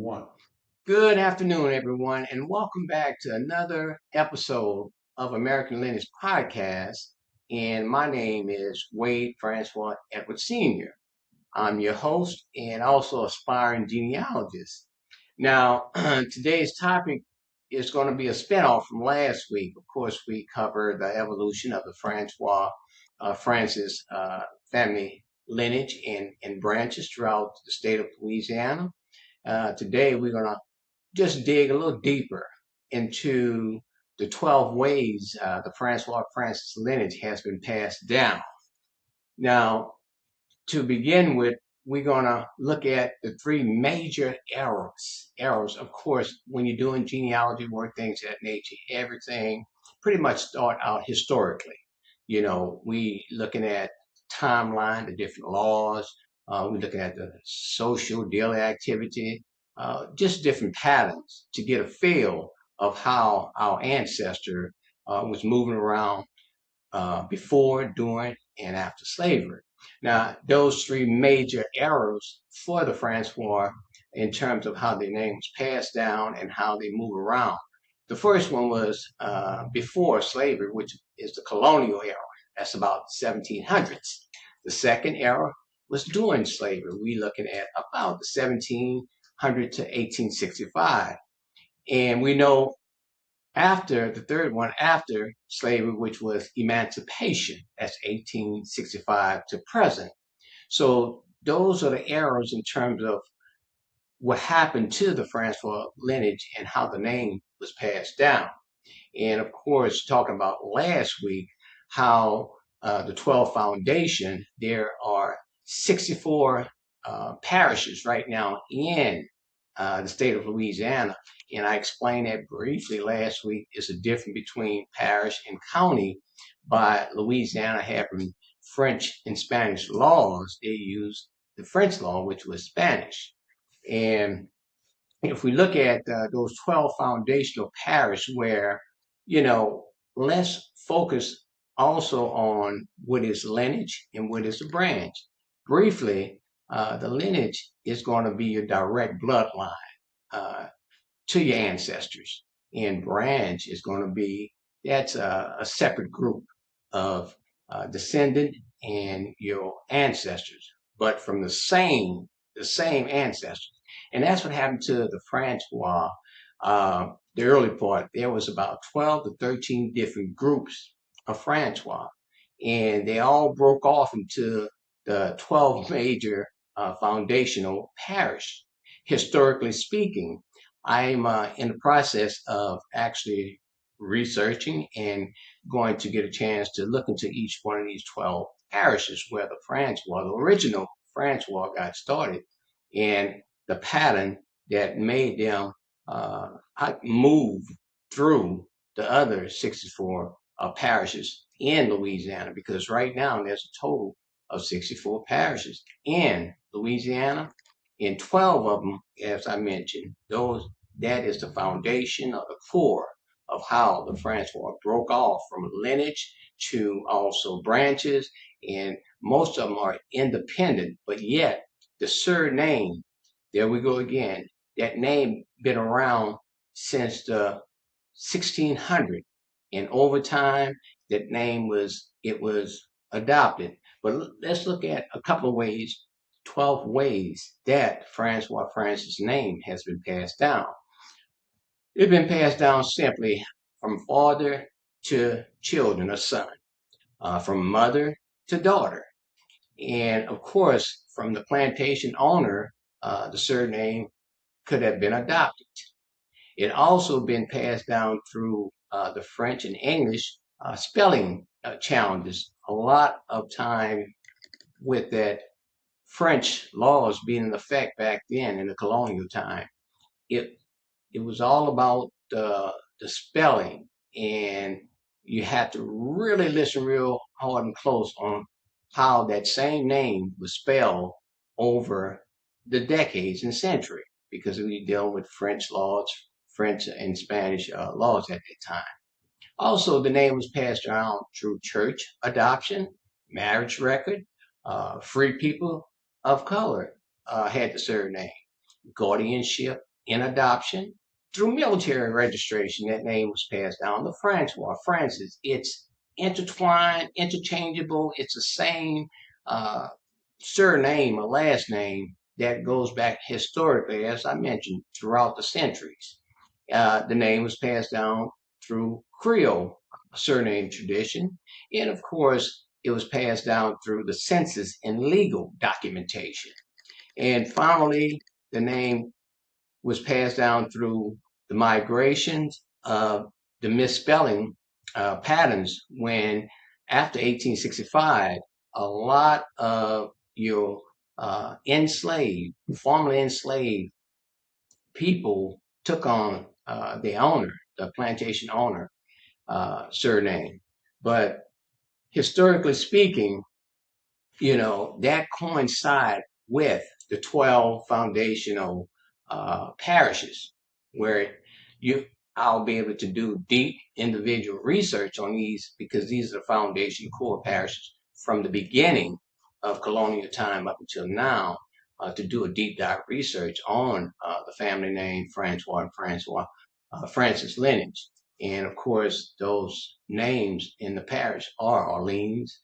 one. Good afternoon, everyone, and welcome back to another episode of American Lineage Podcast. And my name is Wade Francois Edwards Sr. I'm your host and also aspiring genealogist. Now, today's topic is going to be a spinoff from last week. Of course, we covered the evolution of the Francis family lineage and branches throughout the state of Louisiana. Today, we're going to just dig a little deeper into the 12 ways the Francois Francis lineage has been passed down. Now, to begin with, we're going to look at the three major errors. Of course, when you're doing genealogy work, things of that nature, everything pretty much start out historically. You know, we looking at timeline, the different laws. We're looking at the social daily activity, just different patterns to get a feel of how our ancestor was moving around before, during, and after slavery. Now, those three major errors for the Francois in terms of how their name was passed down and how they move around. The first one was before slavery, which is the colonial era. That's about 1700s. The second era was during slavery. We're looking at about the 1700 to 1865. And we know after the third one, after slavery, which was emancipation, that's 1865 to present. So those are the errors in terms of what happened to the Francois lineage and how the name was passed down. And of course, talking about last week, how the 12 Foundation, there are 64 parishes right now in the state of Louisiana. And I explained that briefly last week. It's a difference between parish and county by Louisiana having French and Spanish laws. They use the French law, which was Spanish. And if we look at those 12 foundational parishes where, let's focus also on what is lineage and what is a branch. Briefly, the lineage is going to be your direct bloodline to your ancestors. And branch is going to be, that's a separate group of descendant and your ancestors, but from the same ancestors. And that's what happened to the Francois. The early part, there was about 12 to 13 different groups of Francois, and they all broke off into the 12 major foundational parish. Historically speaking, I'm in the process of actually researching and going to get a chance to look into each one of these 12 parishes where the original Francois got started, and the pattern that made them move through the other 64 parishes in Louisiana, because right now there's a total of 64 parishes in Louisiana, and 12 of them, as I mentioned, that is the foundation or the core of how the Francois broke off from lineage to also branches, and most of them are independent, but yet the surname, there we go again, that name been around since the 1600, and over time that name was adopted. But let's look at a couple of ways, 12 ways that Francois Francis' name has been passed down. It's been passed down simply from father to children or son, from mother to daughter. And of course, from the plantation owner, the surname could have been adopted. It also been passed down through the French and English spelling challenges. A lot of time with that French laws being in effect back then in the colonial time. It was all about the spelling, and you had to really listen real hard and close on how that same name was spelled over the decades and century, because we dealt with French laws, French and Spanish laws at that time. Also, the name was passed around through church adoption, marriage record. Free people of color had the surname, guardianship, in adoption. Through military registration, that name was passed down to Francois, Francis. It's intertwined, interchangeable. It's the same uh, surname, a last name that goes back historically, as I mentioned, throughout the centuries. The name was passed down through Creole surname tradition, and of course, it was passed down through the census and legal documentation. And finally, the name was passed down through the migrations of the misspelling patterns when, after 1865, a lot of your formerly enslaved people took on the plantation owner surname. But historically speaking, that coincide with the 12 foundational parishes where you I'll be able to do deep individual research on these because these are the foundation core parishes from the beginning of colonial time up until now to do a deep dive research on the family name Francois and Francis lineage. And of course, those names in the parish are Orleans,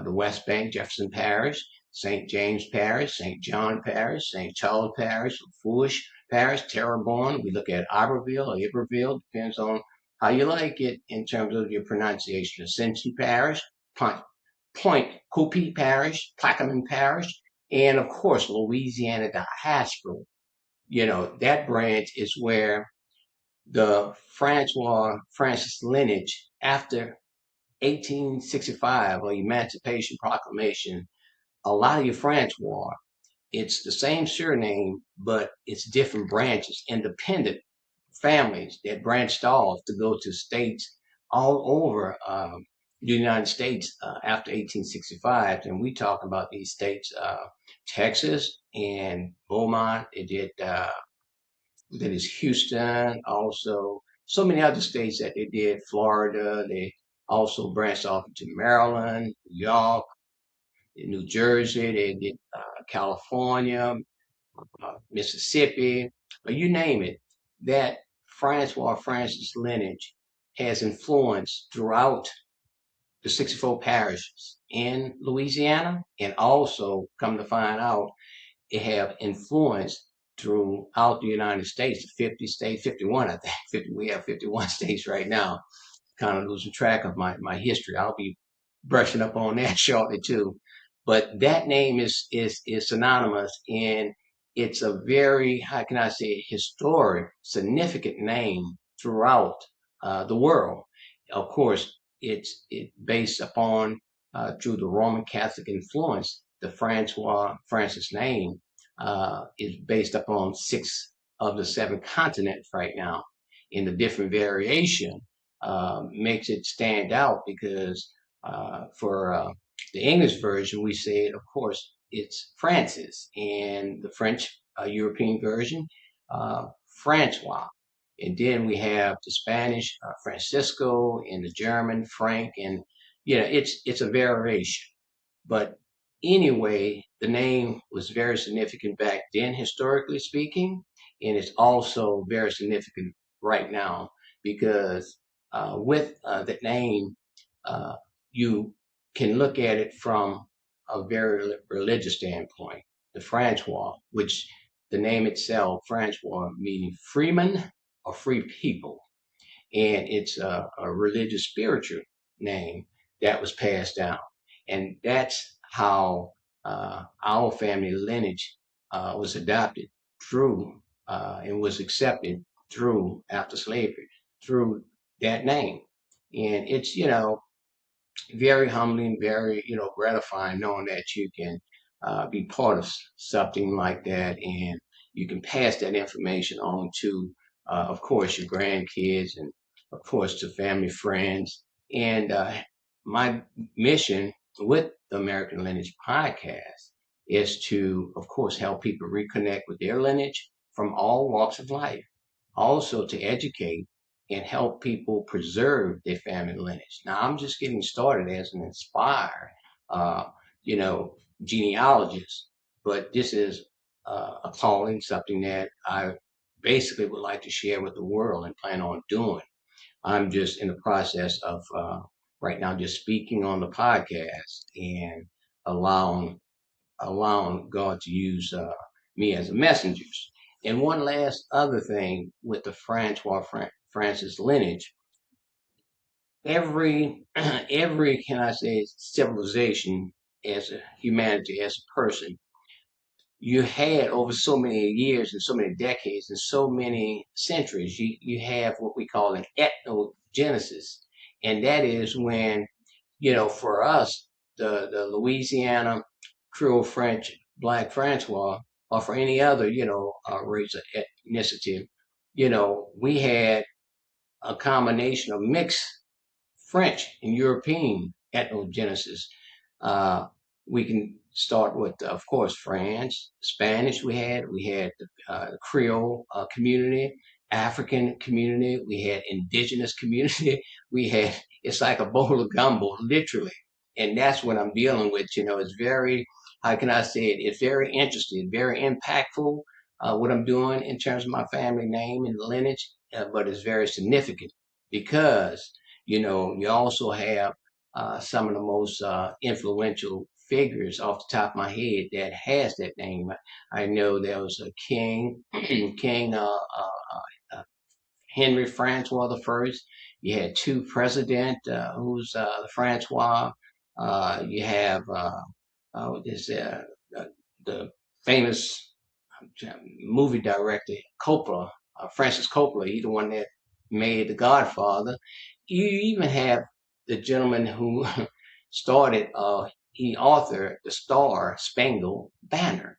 the West Bank, Jefferson Parish, St. James Parish, St. John Parish, St. Charles Parish, Fourche Parish, Terrebonne. We look at Iberville or Iberville, depends on how you like it in terms of your pronunciation. Ascension Parish, Point Coupee Parish, Plaquemine Parish, and of course, Louisiana diaspora. That branch is where the Francois Francis lineage after 1865 or Emancipation Proclamation, a lot of your Francois, it's the same surname, but it's different branches, independent families that branched off to go to states all over the United States after 1865. And we talk about these states, Texas and Beaumont. That is Houston, also so many other states that they did, Florida. They also branched off into Maryland, New York, New Jersey. They did California, Mississippi, but you name it. That Francois Francis lineage has influence throughout the 64 parishes in Louisiana, and also come to find out it have influence throughout the United States, 50 states, 51, I think. 50, we have 51 states right now. Kind of losing track of my history. I'll be brushing up on that shortly too. But that name is synonymous, and it's a very, how can I say, historic, significant name throughout the world. Of course, it's based upon through the Roman Catholic influence. The Francois Francis name is based upon 6 of the 7 continents right now. In the different variation makes it stand out because for the English version, we say, of course, it's Francis, and the French European version, Francois. And then we have the Spanish, Francisco, and the German, Frank, and it's a variation. But anyway, the name was very significant back then, historically speaking, and it's also very significant right now because with the name, uh, you can look at it from a very religious standpoint. The Francois, which the name itself, Francois, meaning freeman or free people, and it's a religious spiritual name that was passed down, and that's how our family lineage was adopted through and was accepted through after slavery through that name. And it's very humbling, very gratifying knowing that you can be part of something like that, and you can pass that information on to, of course, your grandkids, and of course to family, friends. And my mission with the American Lineage Podcast is to, of course, help people reconnect with their lineage from all walks of life. Also to educate and help people preserve their family lineage. Now, I'm just getting started as an inspired, uh, you know, genealogist, but this is a calling, something that I basically would like to share with the world and plan on doing. I'm just in the process of right now just speaking on the podcast and allowing God to use me as a messenger. And one last other thing with the Francis lineage, every every can I say civilization as a humanity as a person, you had over so many years and so many decades and so many centuries, you have what we call an ethnogenesis. And that is when, for us, the Louisiana Creole French Black Francois, or for any other, race or ethnicity, we had a combination of mixed French and European ethnogenesis. Uh, we can start with, of course, France, Spanish. We had the Creole community, African community. We had indigenous community. We had it's like a bowl of gumbo, literally. And that's what I'm dealing with. It's very, how can I say it? It's very interesting, very impactful. What I'm doing in terms of my family name and lineage, but it's very significant because you also have some of the most influential figures off the top of my head that has that name. I know there was a king, King Henry Francois the First. You had two president who's the Francois. You have this the famous movie director Coppola, Francis Coppola. He's the one that made The Godfather. You even have the gentleman who started, he authored the Star Spangled Banner.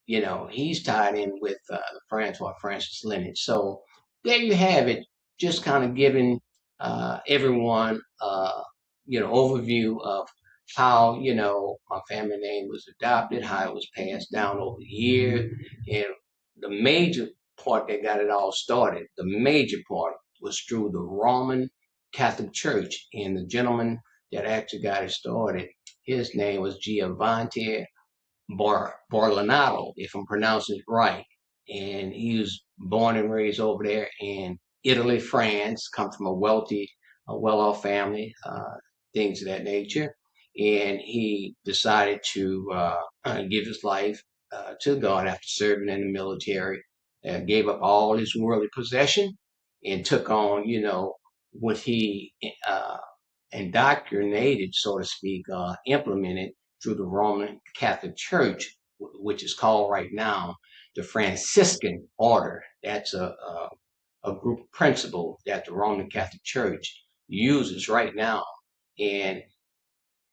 He's tied in with the Francois Francis lineage. So there you have it, just kind of giving everyone, overview of how, my family name was adopted, how it was passed down over the years, and the major part that got it all started, the major part was through the Roman Catholic Church. And the gentleman that actually got it started, his name was Giovanni Borlanato, if I'm pronouncing it right. And he was born and raised over there in Italy, France, come from a wealthy, well-off family, things of that nature. And he decided to give his life to God after serving in the military, gave up all his worldly possession and took on, what he indoctrinated, so to speak, implemented through the Roman Catholic Church, which is called right now the Franciscan Order. That's a group of principle that the Roman Catholic Church uses right now. And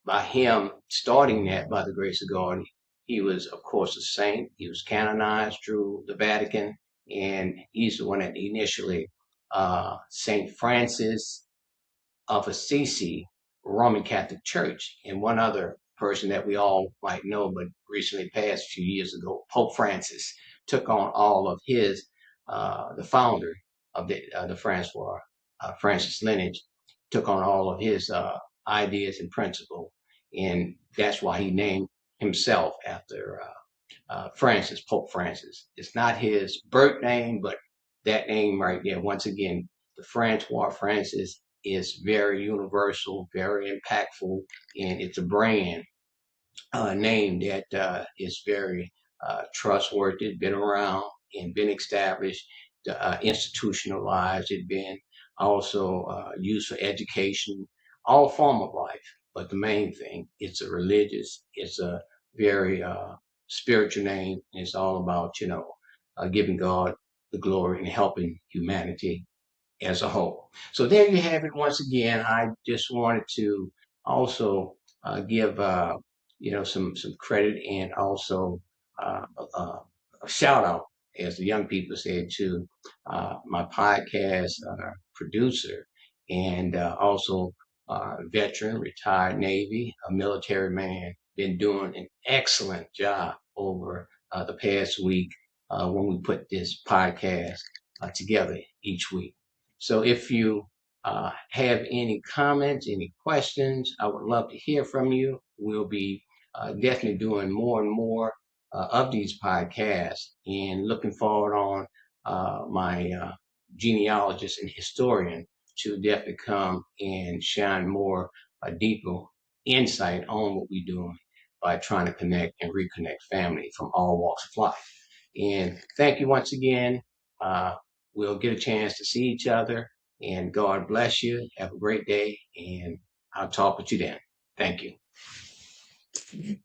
by him starting that by the grace of God, he was, of course, a saint. He was canonized through the Vatican, and he's the one that initially, Saint Francis of Assisi, Roman Catholic Church, and one other person that we all might know, but recently passed a few years ago, Pope Francis, took on all of his, the founder of the Francois Francis lineage, took on all of his ideas and principles, and that's why he named himself after Francis, Pope Francis. It's not his birth name, but that name right there, once again, the Francois Francis is very universal, very impactful, and it's a brand name that is very trustworthy, been around and been established, institutionalized. It's been also used for education, all form of life. But the main thing, it's a religious, it's a very spiritual name. It's all about, giving God the glory and helping humanity as a whole. So there you have it. Once again, I just wanted to also give some credit and also a shout out, as the young people say, to my podcast producer and also veteran, retired Navy, a military man, been doing an excellent job over the past week when we put this podcast together each week. So if you have any comments, any questions, I would love to hear from you. We'll be definitely doing more and more of these podcasts and looking forward on my genealogist and historian to definitely come and shine more deeper insight on what we're doing by trying to connect and reconnect family from all walks of life. And thank you once again. We'll get a chance to see each other, and God bless you. Have a great day, and I'll talk with you then. Thank you.